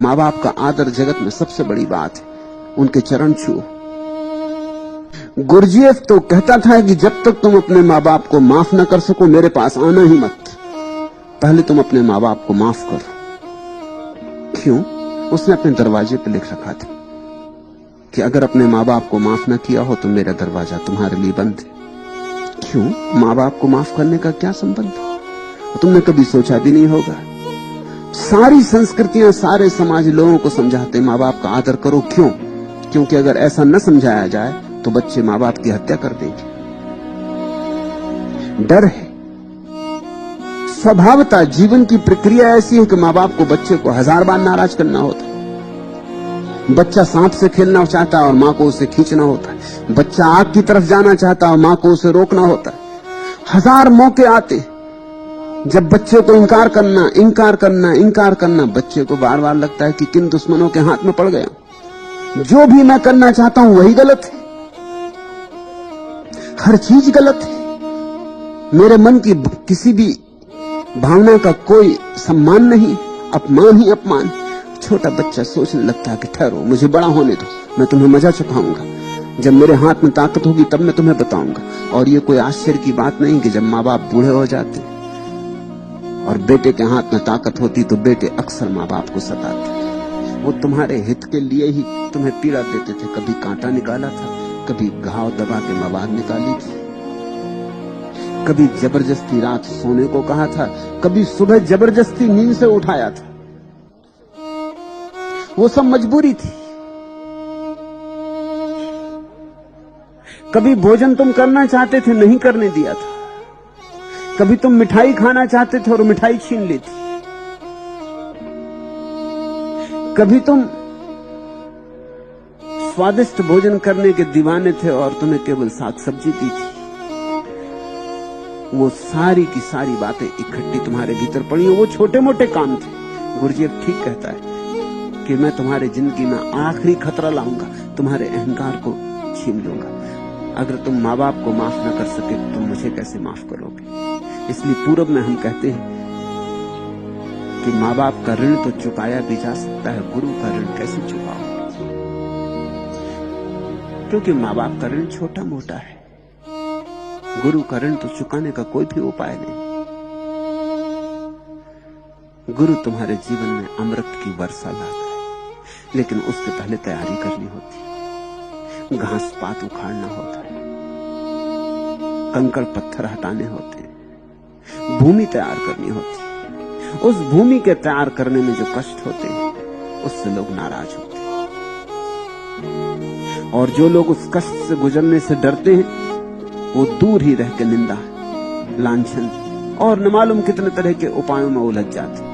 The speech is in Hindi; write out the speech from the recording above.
माँ बाप का आदर जगत में सबसे बड़ी बात है, उनके चरण छुओ। गुरजीएफ तो कहता था कि जब तक तुम अपने माँ बाप को माफ न कर सको मेरे पास आना ही मत, पहले तुम अपने माँ बाप को माफ करो। क्यों? उसने अपने दरवाजे पर लिख रखा था कि अगर अपने माँ बाप को माफ न किया हो तो मेरा दरवाजा तुम्हारे लिए बंद है। क्यों? माँ बाप को माफ करने का क्या संबंध? तुमने कभी सोचा भी नहीं होगा। सारी संस्कृतियां, सारे समाज लोगों को समझाते माँ बाप का आदर करो। क्यों? क्योंकि अगर ऐसा न समझाया जाए तो बच्चे माँ बाप की हत्या कर देंगे। डर है। स्वभावतः जीवन की प्रक्रिया ऐसी है कि माँ बाप को बच्चे को 1000 बार नाराज करना होता है। बच्चा सांप से खेलना चाहता है और माँ को उसे खींचना होता है। बच्चा आग की तरफ जाना चाहता है और माँ को उसे रोकना होता है। 1000 मौके आते जब बच्चे को इंकार करना, बच्चे को बार बार लगता है कि किन दुश्मनों के हाथ में पड़ गया। जो भी मैं करना चाहता हूं वही गलत है, हर चीज गलत है। मेरे मन की किसी भी भावना का कोई सम्मान नहीं, अपमान ही अपमान। छोटा बच्चा सोचने लगता है कि ठहरो, मुझे बड़ा होने दो, मैं तुम्हें मजा चखाऊंगा। जब मेरे हाथ में ताकत होगी तब मैं तुम्हें बताऊंगा। और ये कोई आश्चर्य की बात नहीं कि जब माँ बाप बूढ़े हो जाते और बेटे के हाथ में ताकत होती तो बेटे अक्सर माँ बाप को सताते। वो तुम्हारे हित के लिए ही तुम्हें पीड़ा देते थे। कभी कांटा निकाला था, कभी घाव दबा के मवाद निकाली थी, कभी जबरदस्ती रात सोने को कहा था, कभी सुबह जबरदस्ती नींद से उठाया था। वो सब मजबूरी थी। कभी भोजन तुम करना चाहते थे, नहीं करने दिया था। कभी तुम मिठाई खाना चाहते थे और मिठाई छीन ली थी। कभी तुम स्वादिष्ट भोजन करने के दीवाने थे और तुम्हें केवल साग सब्जी दी थी। वो सारी की सारी बातें इकट्ठी तुम्हारे भीतर पड़ी। वो छोटे मोटे काम थे। गुरजीएफ ठीक कहता है कि मैं तुम्हारे जिंदगी में आखिरी खतरा लाऊंगा, तुम्हारे अहंकार को छीन लूंगा। अगर तुम माँ बाप को माफ ना कर सके तो तुम मुझे कैसे माफ करोगे? इसलिए पूरब में हम कहते हैं कि माँ बाप का ऋण तो चुकाया भी जा सकता है, गुरु का ऋण कैसे चुकाओ? क्योंकि माँ बाप का ऋण छोटा मोटा है, गुरु का ऋण तो चुकाने का कोई भी उपाय नहीं। गुरु तुम्हारे जीवन में अमृत की वर्षा लाता है, लेकिन उसके पहले तैयारी करनी होती है। घास पात उखाड़ना होता है, कंकड़ पत्थर हटाने होते हैं, भूमि तैयार करनी होती है। उस भूमि के तैयार करने में जो कष्ट होते हैं उससे लोग नाराज होते हैं, और जो लोग उस कष्ट से गुजरने से डरते हैं वो दूर ही रह के निंदा, लांछन और न मालूम कितने तरह के उपायों में उलझ जाते हैं।